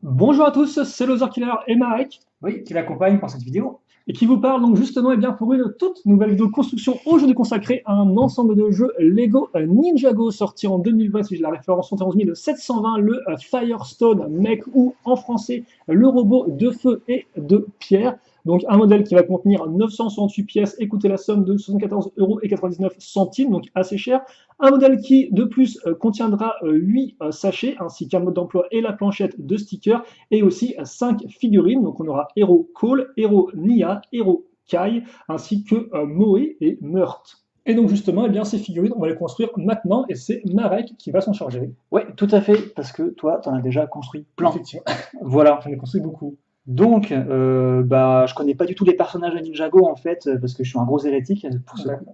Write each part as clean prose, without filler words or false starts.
Bonjour à tous, c'est Loser Killer et Marek, Oui, qui l'accompagne pour cette vidéo. et qui vous parle donc justement pour une toute nouvelle vidéo construction aujourd'hui consacrée à un ensemble de jeux Lego Ninjago sorti en 2020, si j'ai la référence 11720, le Firestone Mech ou en français le robot de feu et de pierre. Donc un modèle qui va contenir 968 pièces et coûter la somme de 74,99 €, donc assez cher. Un modèle qui de plus contiendra 8 sachets ainsi qu'un mode d'emploi et la planchette de stickers et aussi 5 figurines. Donc on aura Hero Cole, Hero Nia, Hero Kai, ainsi que Moe et Meurt. Et donc justement, ces figurines, on va les construire maintenant et c'est Marek qui va s'en charger. Ouais, tout à fait, parce que toi, t'en as déjà construit plein. Effectivement, Voilà. j'en ai construit beaucoup. Donc, je connais pas du tout les personnages de Ninjago en fait, parce que je suis un gros hérétique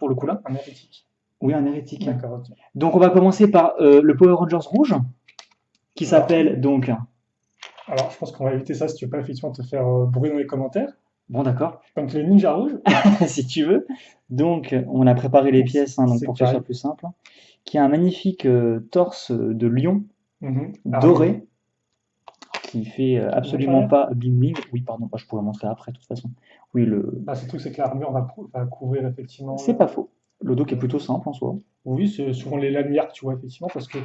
pour le coup là. Un hérétique. Oui, un hérétique. D'accord, ok. Donc, on va commencer par le Power Rangers rouge, qui Alors, s'appelle donc. alors, je pense qu'on va éviter ça si tu veux pas effectivement te faire bruit dans les commentaires. Bon, d'accord, Donc le ninja rouge, si tu veux. Donc, on a préparé les donc, pièces hein, donc c'est pour que ce Kai. soit plus simple. Qui a un magnifique torse de lion Armure. doré, qui fait Montre absolument arrière. pas bling bling. Oui, pardon, je pourrais montrer après de toute façon. Oui, Bah, c'est tout, c'est que l'armure va couvrir effectivement c'est pas faux. Le doc est le- plutôt simple en soi. Oui, c'est souvent les lanières que tu vois effectivement, parce que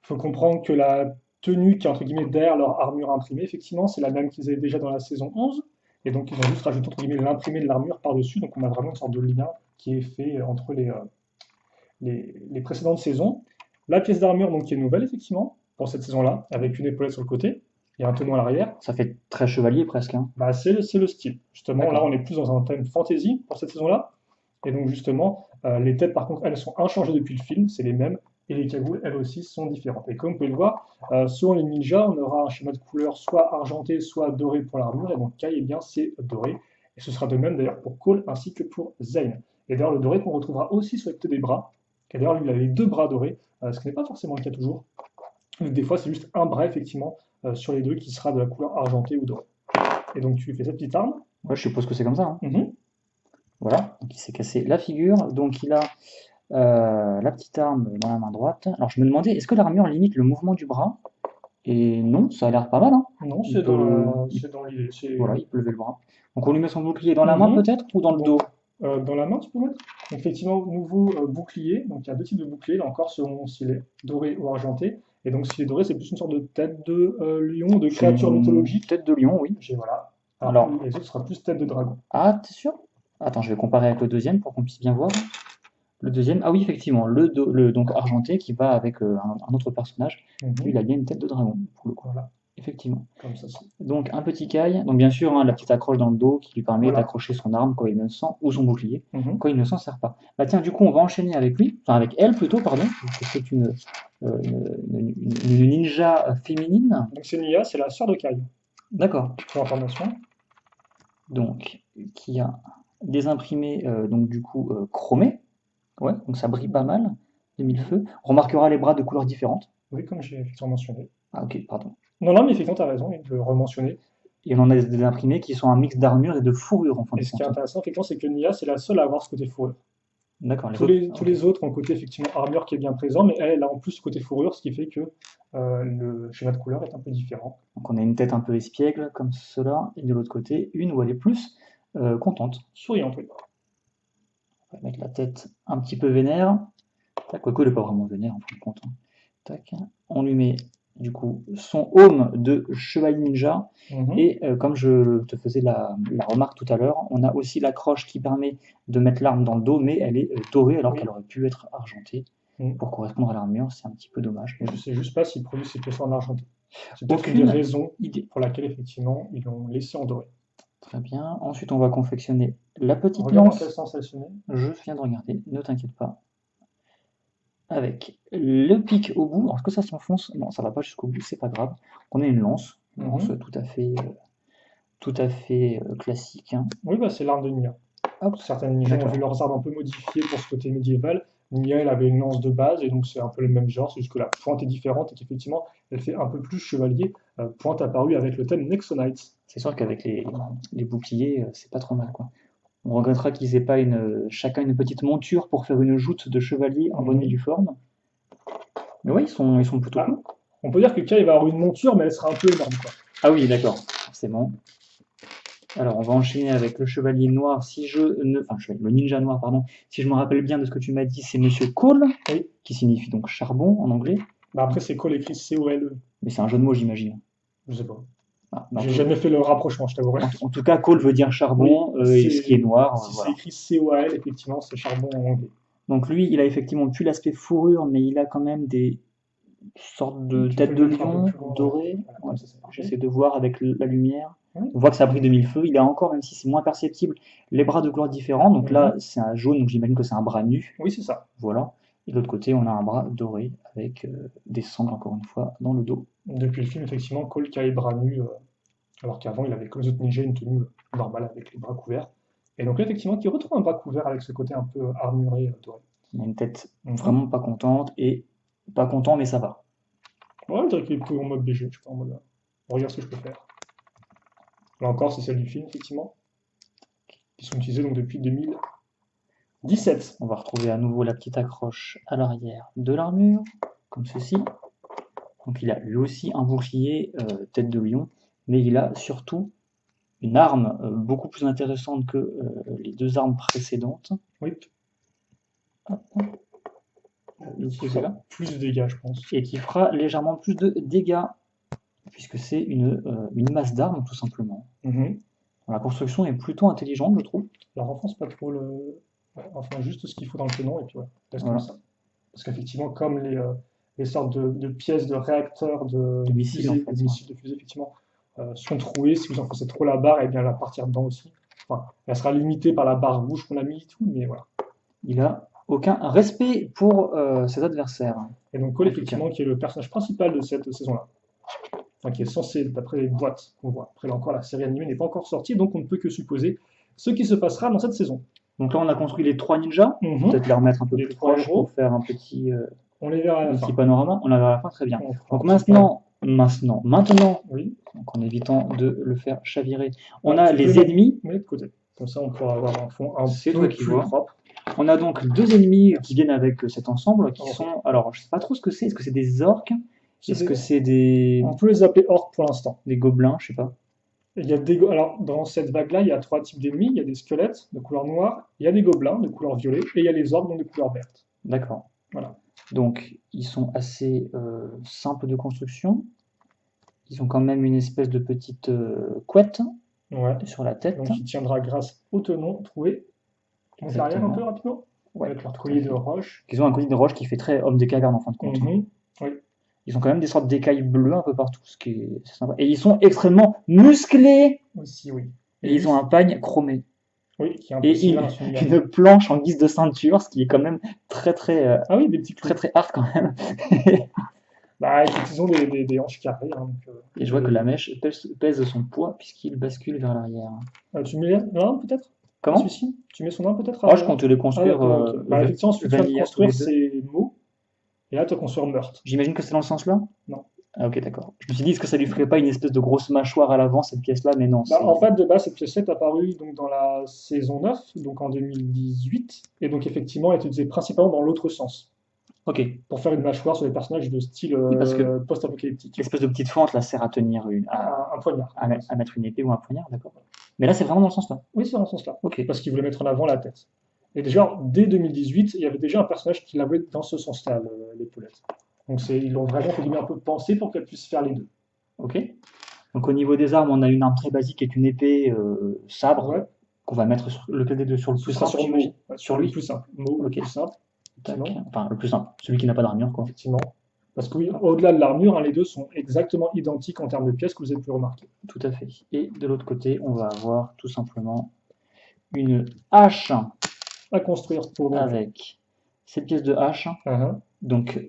faut comprendre que la tenue qui est entre guillemets derrière leur armure imprimée, effectivement, c'est la même qu'ils avaient déjà dans la saison 11. Et donc ils ont juste rajouté entre guillemets l'imprimé de l'armure par-dessus. Donc on a vraiment une sorte de lien qui est fait entre les précédentes saisons. La pièce d'armure donc qui est nouvelle effectivement pour cette saison-là, avec une épaulette sur le côté et un tenon à l'arrière. Ça fait très chevalier presque. Hein. Bah, c'est le style. Justement, là D'accord. on est plus dans un thème fantasy pour cette saison-là. Et donc justement, les têtes par contre, elles sont inchangées depuis le film, c'est les mêmes. Et les cagoules, elles aussi, sont différentes. Et comme vous pouvez le voir, selon les ninjas, on aura un schéma de couleur soit argenté, soit doré pour l'armure. Et donc Kai, eh bien, c'est doré. Et ce sera de même d'ailleurs pour Cole ainsi que pour Zane. Et d'ailleurs, le doré qu'on retrouvera aussi sur les côtés des bras. Et d'ailleurs, lui, il a les deux bras dorés, ce qui n'est pas forcément le cas toujours. Des fois, c'est juste un bras, effectivement, sur les deux qui sera de la couleur argentée ou dorée. Et donc, tu lui fais cette petite arme. Ouais, je suppose que c'est comme ça. Hein. Mhm. Voilà. Donc il s'est cassé la figure. Donc il a la petite arme dans la main droite. Alors je me demandais, est-ce que l'armure limite le mouvement du bras? Et non, ça a l'air pas mal. Hein. Non, Il peut, il- c'est dans l'idée. voilà, il peut lever le bras. Donc on lui met son bouclier dans la main Mhm. peut-être ou dans le dos? Donc, dans la main, tu peux mettre. Donc, effectivement, nouveau bouclier. Donc, il y a deux types de boucliers, là encore, selon s'il est doré ou argenté. Et donc, s'il est doré, c'est plus une sorte de tête de lion, de C'est créature une mythologique. tête de lion, oui. J'ai voilà. Alors que Alors, les autres sera plus tête de dragon. ah, t'es sûr? Attends, je vais comparer avec le deuxième pour qu'on puisse bien voir. Le deuxième, ah oui, effectivement, le donc argenté qui va avec un autre personnage. Lui, il Mhm. a bien une tête de dragon, pour le coup. Voilà, Effectivement. comme ça. C'est- Donc, un petit caille. Donc, bien sûr, hein, la petite accroche dans le dos qui lui permet Voilà. d'accrocher son arme quand il ne s'en, ou son bouclier, Mhm. quand il ne s'en sert pas. Bah, tiens, du coup, on va enchaîner avec lui, enfin, avec elle plutôt, pardon, parce que c'est une ninja féminine. Donc, c'est Nia, c'est la sœur de Kai, D'accord. pour information. Donc, qui a des imprimés, donc, du coup, chromés. Ouais, donc ça brille pas mal, des mille feux. On remarquera les bras de couleurs différentes. Oui, comme j'ai effectivement mentionné. Ah, ok, pardon. Non, non, mais effectivement, tu as raison, il peut rementionner. Et on en a des imprimés qui sont un mix d'armure et de fourrure, en fin Et de ce qui est compte. intéressant, effectivement, c'est que Nia, c'est la seule à avoir ce côté fourrure. D'accord, les autres. Tous Ok. les autres ont le côté effectivement armure qui est bien présent, mais elle a en plus ce côté fourrure, ce qui fait que le schéma de couleur est un peu différent. Donc on a une tête un peu espiègle comme cela, et de l'autre côté, une où elle est plus contente. Souriante, oui. On va mettre la tête un petit peu vénère. Tac, quoique elle n'est pas vraiment vénère en fin de compte. Hein. Tac. On lui met du coup son home de chevalier ninja. Mhm. Et comme je te faisais la remarque tout à l'heure, on a aussi l'accroche qui permet de mettre l'arme dans le dos, mais elle est dorée alors Oui. qu'elle aurait pu être argentée. Mhm. Pour correspondre à l'armure, c'est un petit peu dommage. Mais Je sais juste pas s'ils produisent ces pièces en argenté. C'est peut-être une des aucune raisons idée. pour laquelle effectivement ils l'ont laissé en doré. Très bien. Ensuite, on va confectionner la petite Regarde dans quel lance. sens elle se met. Je viens de regarder, ne t'inquiète pas. Avec le pic au bout. Alors, est-ce que ça s'enfonce? Non, ça va pas jusqu'au bout, c'est pas grave. On a une lance Mhm. tout à fait classique. Hein. Oui, bah, c'est l'arme de Nia. Hop, Certains ninjas ont d'accord. vu leurs armes un peu modifiées pour ce côté médiéval. Nia, elle avait une lance de base, et donc c'est un peu le même genre, c'est juste que la pointe est différente et qu'effectivement, elle fait un peu plus chevalier, pointe apparue avec le thème Nexonites. C'est sûr qu'avec les boucliers, c'est pas trop mal, quoi. On regrettera qu'ils aient pas chacun une petite monture pour faire une joute de chevalier en bonne et due forme. Mais ouais, ils sont plutôt Ah, cool. on peut dire que Kai va avoir une monture, mais elle sera un peu énorme, quoi. Ah oui, d'accord, forcément. Alors, on va enchaîner avec le chevalier noir. Si je ne... Enfin, le ninja noir, pardon. Si je me rappelle bien de ce que tu m'as dit, c'est Monsieur Cole, Oui. qui signifie donc charbon en anglais. Bah après, c'est Cole écrit C-O-L-E. Mais c'est un jeu de mots, j'imagine. Je sais pas. Ah, J'ai jamais fait le rapprochement, je t'avouerai. en tout cas, Cole veut dire charbon, et ce qui est noir, si voilà. c'est écrit C-O-A-L, effectivement, c'est charbon en anglais. Donc lui, il a effectivement plus l'aspect fourrure, mais il a quand même des sortes de Tu peux têtes le de mettre un peu lion plus loin, dorées. voilà, Ouais. comme ça, c'est parfait. J'essaie de voir avec la lumière. Oui. On voit que ça brille de mille feux. Il a encore, même si c'est moins perceptible, les bras de gloire différents. Donc là, c'est un jaune, donc j'imagine que c'est un bras nu. Oui, c'est ça. Voilà. Et de l'autre côté, on a un bras doré avec des sangles, encore une fois, dans le dos. Depuis le film, effectivement, Cole qui a les bras nus, alors qu'avant, il avait comme les autres ninjas une tenue normale avec les bras couverts. Et donc là, effectivement, qui retrouve un bras couvert avec ce côté un peu armuré doré. Il a une tête vraiment pas contente et pas content, mais ça va. Ouais, je dirais qu'il est plutôt en mode BG, je sais pas, en mode regarde ce que je peux faire. Là encore, c'est celle du film, effectivement, qui sont utilisées donc depuis 2017. On va retrouver à nouveau la petite accroche à l'arrière de l'armure, comme ceci. Donc il a lui aussi un bouclier tête de lion, mais il a surtout une arme beaucoup plus intéressante que les deux armes précédentes. Oui. Hop. Qui fera plus de dégâts, je pense. Et qui fera légèrement plus de dégâts, puisque c'est une masse d'armes, tout simplement. La construction est plutôt intelligente, je trouve. La renforce pas trop le... Enfin, juste ce qu'il faut dans le tenant, et puis ouais, reste Voilà. comme ça. Parce qu'effectivement, comme les sortes de pièces de réacteurs, de missiles, fusées, en fait, de missiles, de fusées, effectivement, sont trouées, si vous enfoncez trop la barre, et bien elle va partir dedans aussi. Enfin, elle sera limitée par la barre rouge qu'on a mis et tout, mais voilà. Il a aucun respect pour ses adversaires. Et donc Cole, effectivement, qui est le personnage principal de cette saison-là. Enfin, qui est censé, d'après les boîtes qu'on voit. Après, là encore, la série animée n'est pas encore sortie, donc on ne peut que supposer ce qui se passera dans cette saison. Donc là, on a construit les 3 ninjas. Peut-être les remettre un peu plus proches pour faire un petit, on les verra à la fin. panorama. On les verra à la fin, très bien. Donc maintenant, oui. Donc en évitant de le faire chavirer, on a les ennemis. Oui, de côté. Comme ça, on pourra avoir un fond un peu plus propre. On a donc deux ennemis qui viennent avec cet ensemble, qui sont... Alors, je sais pas trop ce que c'est. Est-ce que c'est des orques? Est-ce que c'est des... On peut les appeler orques pour l'instant. Des gobelins, je sais pas. Il y a des... Alors, dans cette vague-là, il y a 3 types d'ennemis. Il y a des squelettes de couleur noire, il y a des gobelins de couleur violet, et il y a les orques donc de couleur verte. D'accord. Voilà. Donc, ils sont assez simples de construction. Ils ont quand même une espèce de petite couette sur la tête. Donc, qui tiendra grâce au tenon trouvé. Donc, l'arrière un peu rapidement. Ouais, avec leur collier de roche. Ils ont un collier de roche qui fait très homme des cavernes en fin de compte. Oui. Ils ont quand même des sortes d'écailles bleues un peu partout, ce qui est sympa. Et ils sont extrêmement musclés. Aussi, oui. Et ils ont un pagne chromé. Oui, qui est un peu une planche en guise de ceinture, ce qui est quand même très ah oui, des petits très hard quand même. Bah, ils ont des hanches carrées. Hein, donc, et je vois que la mèche pèse son poids puisqu'il bascule vers l'arrière. Tu mets l'arme peut-être? Comment? Celui-ci? Tu mets son arme peut-être? Je compte les construire. Effectivement, ce que tu vas construire, c'est Mo. Et là, tu vas construire Meurtre. J'imagine que c'est dans le sens là? Non. Ah, ok, d'accord. Je me suis dit, est-ce que ça lui ferait pas une espèce de grosse mâchoire à l'avant, cette pièce-là? Mais non. En fait, de base, cette pièce-là est apparue donc, dans la saison 9, donc en 2018. Et donc, effectivement, elle est utilisée principalement dans l'autre sens. Ok. Pour faire une mâchoire sur des personnages de style post-apocalyptique. L'espèce de petite fente, là, sert à tenir un poignard. À mettre une épée ou un poignard, d'accord. Mais là, c'est vraiment dans ce sens-là? Oui, c'est dans ce sens-là. Ok. Parce qu'il voulait mettre en avant la tête. Et déjà, dès 2018, il y avait déjà un personnage qui l'avait dans ce sens-là, l'épaulette. Donc ils l'ont vraiment un peu pensé pour qu'elle puisse faire les deux. Ok. Donc au niveau des armes, on a une arme très basique qui est une épée sabre qu'on va mettre sur lequel des deux? Sur le plus simple, j'imagine. Sur lui. Le plus simple. Le plus simple. Enfin, le plus simple. Celui qui n'a pas d'armure, quoi. Effectivement. Parce que oui, au-delà de l'armure, les deux sont exactement identiques en termes de pièces que vous avez pu remarquer. Tout à fait. Et de l'autre côté, on va avoir tout simplement une hache à construire avec cette pièce de hache. Donc,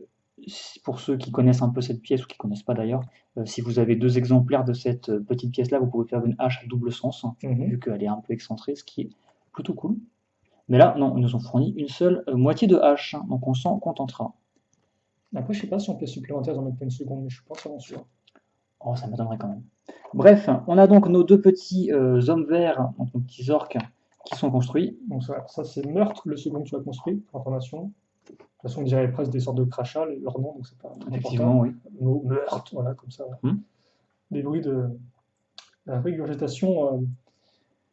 pour ceux qui connaissent un peu cette pièce ou qui ne connaissent pas d'ailleurs, si vous avez 2 exemplaires de cette petite pièce-là, vous pouvez faire une hache à double sens, vu qu'elle est un peu excentrée, ce qui est plutôt cool. Mais là, non, ils nous ont fourni une seule moitié de hache, donc on s'en contentera. Après, je ne sais pas si en pièce supplémentaire, ils en mettent pas une seconde, mais je suis pas vraiment sûr. Oh, ça m'étonnerait quand même. Bref, on a donc nos 2 petits hommes verts, donc nos petits orques, qui sont construits. Donc ça c'est Meurtre, le second que tu as construit, pour information. De toute façon, on dirait presque des sortes de crachats, leur nom, donc c'est pas effectivement, important. Oui. Meurtre, voilà, comme ça. Des bruits de régurgitation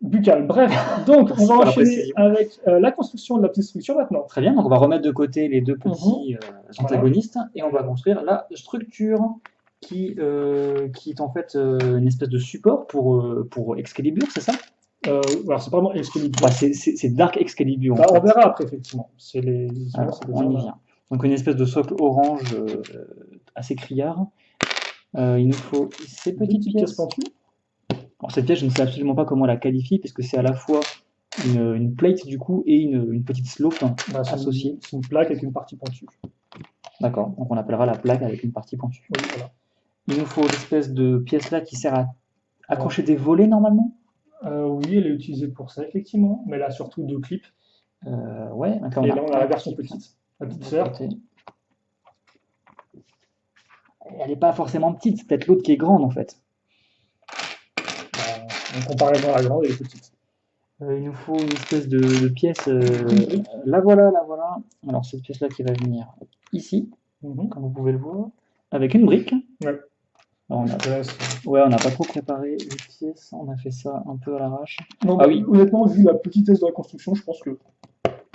buccale. Bref, donc on Merci va pour la enchaîner précision. avec la construction de la petite structure maintenant. Très bien, donc on va remettre de côté les deux petits antagonistes et on va construire la structure qui est en fait une espèce de support pour Excalibur, c'est ça? Alors c'est pas vraiment Excalibur. Bah, c'est Dark Excalibur. Bah, en on fait. verra après, effectivement. Alors, on y vient. Donc une espèce de socle orange assez criard. Il nous faut ces petites pièces. pentues. Alors cette pièce, je ne sais absolument pas comment la qualifier, puisque c'est à la fois une plate du coup et une petite slope associée. C'est une plaque avec une partie pointue. D'accord, donc on appellera la plaque avec une partie pointue. Oui, voilà. Il nous faut l'espèce de pièce là qui sert à accrocher des volets normalement. Oui, elle est utilisée pour ça, effectivement, mais elle a surtout 2 clips. Ouais, et là, on a la version petite, la petite sœur. Elle n'est pas forcément petite, c'est peut-être l'autre qui est grande en fait. En comparaison à la grande, elle est petite. Il nous faut une espèce de pièce. La voilà, la voilà. Alors cette pièce là qui va venir ici, comme vous pouvez le voir, avec une brique. Ouais. Alors, on n'a pas trop préparé les pièces, on a fait ça un peu à l'arrache. Ah oui. Honnêtement, vu la petitesse de la construction, je pense que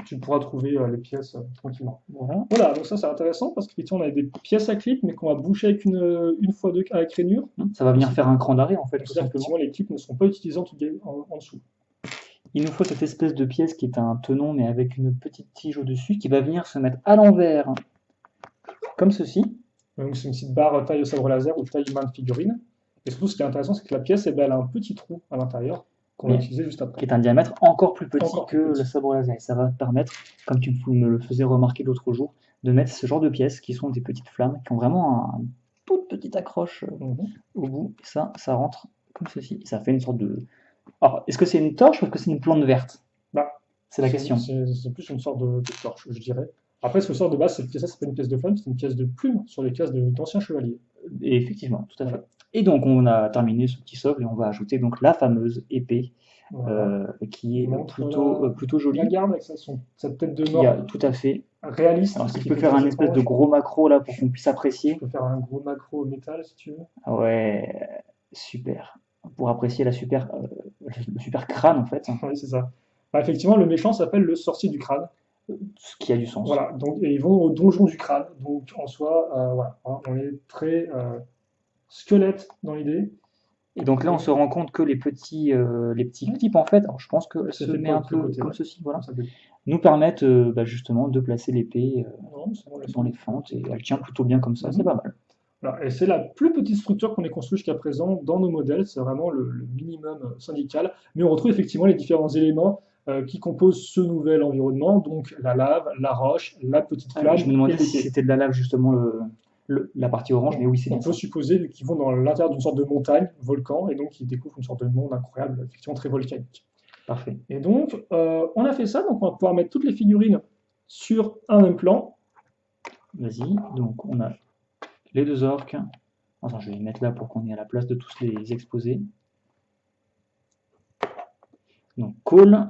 tu pourras trouver les pièces tranquillement. Voilà, donc ça c'est intéressant parce qu'effectivement on a des pièces à clip mais qu'on va boucher avec une fois deux avec rainure. Ça va venir faire un cran d'arrêt en fait. Tout simplement. Les clips ne seront pas utilisés en dessous. Il nous faut cette espèce de pièce qui est un tenon mais avec une petite tige au-dessus qui va venir se mettre à l'envers, comme ceci. Donc c'est une petite barre taille sabre laser ou taille main de figurine. Et surtout ce qui est intéressant c'est que la pièce elle a un petit trou à l'intérieur qu'on va utiliser juste après. Qui est un diamètre encore plus petit que le sabre laser. Et ça va te permettre, comme tu me le faisais remarquer l'autre jour, de mettre ce genre de pièces qui sont des petites flammes, qui ont vraiment une toute petite accroche au bout. Et ça rentre comme ceci. Et ça fait une sorte de... Alors, est-ce que c'est une torche ou est-ce que c'est une plante verte? C'est la question. C'est plus une sorte de torche, je dirais. Après, ce que sort de base, cette pièce-là, c'est pas une pièce de flamme, c'est une pièce de plume sur les cases d'anciens chevaliers. Et effectivement, tout à fait. Et donc, on a terminé ce petit socle et on va ajouter donc la fameuse épée qui est plutôt jolie. La garde avec sa tête de mort. Tout à fait. Réaliste. Alors, si tu peux faire un espèce de gros macro là pour qu'on puisse apprécier. Je peux faire un gros macro métal si tu veux. Ah ouais, super. Pour apprécier le super crâne en fait. Oui, c'est ça. Bah, effectivement, le méchant s'appelle le sorcier du crâne. Ce qui a du sens. Voilà, donc et ils vont au donjon du crâne. Donc en soi, voilà, on est très squelette dans l'idée. Et donc là, on se rend compte que les petits clips, en fait, alors je pense que se met un peu comme ceci, voilà, nous permettent justement de placer l'épée dans les fentes et elle tient plutôt bien comme ça, c'est pas mal. Voilà, et c'est la plus petite structure qu'on ait construite jusqu'à présent dans nos modèles, c'est vraiment le minimum syndical, mais on retrouve effectivement les différents éléments qui composent ce nouvel environnement, donc la lave, la roche, la petite flamme. Je me demandais si c'était de la lave justement la partie orange, mais oui, c'est bien ça. On peut supposer qu'ils vont dans l'intérieur d'une sorte de montagne, volcan, et donc ils découvrent une sorte de monde incroyable, effectivement très volcanique. Parfait. Et donc, on a fait ça, donc on va pouvoir mettre toutes les figurines sur un même plan. Vas-y, donc on a les deux orques. Attends, je vais les mettre là pour qu'on ait à la place de tous les exposer. Donc, Cole,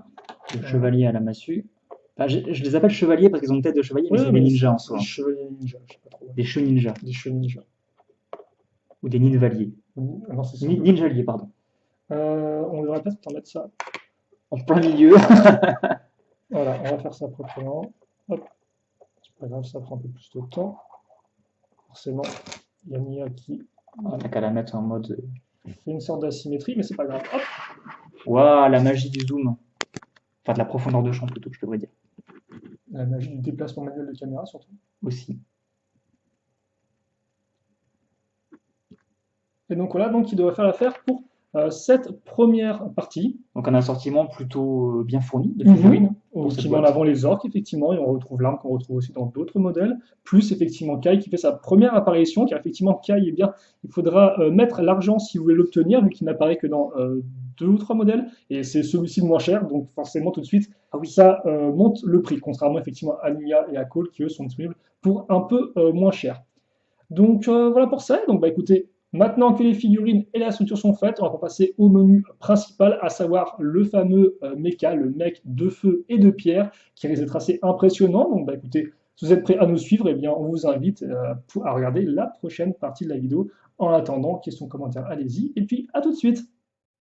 le chevalier à la massue. Enfin, je les appelle chevaliers parce qu'ils ont une tête de chevalier, mais c'est des ninjas en soi. Des chevaliers ninjas, je sais pas trop. Des cheveux ninjas. Des cheveux ninjas. Ou des ninvaliers. Ninjaliers, pardon. On devrait peut-être en mettre ça en plein milieu. Voilà, on va faire ça proprement. Hop. C'est pas grave, ça prend un peu plus de temps. Forcément, il y a Nia qui. On n'a qu'à la mettre en mode. Fait une sorte d'asymétrie, mais c'est pas grave. Hop. Waouh, la magie du zoom. Enfin, de la profondeur de champ plutôt, je devrais dire. La magie du déplacement manuel de caméra, surtout. Aussi. Et donc voilà, donc il doit faire l'affaire pour cette première partie. Donc un assortiment plutôt bien fourni de figurines. Qui met en avant les orques, effectivement, et on retrouve l'arme qu'on retrouve aussi dans d'autres modèles, plus effectivement Kai qui fait sa première apparition, car effectivement Kai, eh bien, il faudra mettre l'argent si vous voulez l'obtenir, vu qu'il n'apparaît que dans 2 ou 3 modèles, et c'est celui-ci le moins cher, donc forcément tout de suite, ça monte le prix, contrairement effectivement à Nia et à Cole, qui eux sont disponibles pour un peu moins cher. Donc voilà pour ça, donc bah écoutez, maintenant que les figurines et la structure sont faites, on va passer au menu principal, à savoir le fameux mecha, le mec de feu et de pierre, qui risque d'être assez impressionnant. Donc bah écoutez, si vous êtes prêts à nous suivre, eh bien on vous invite à regarder la prochaine partie de la vidéo. En attendant, questions, commentaires, allez-y, et puis à tout de suite.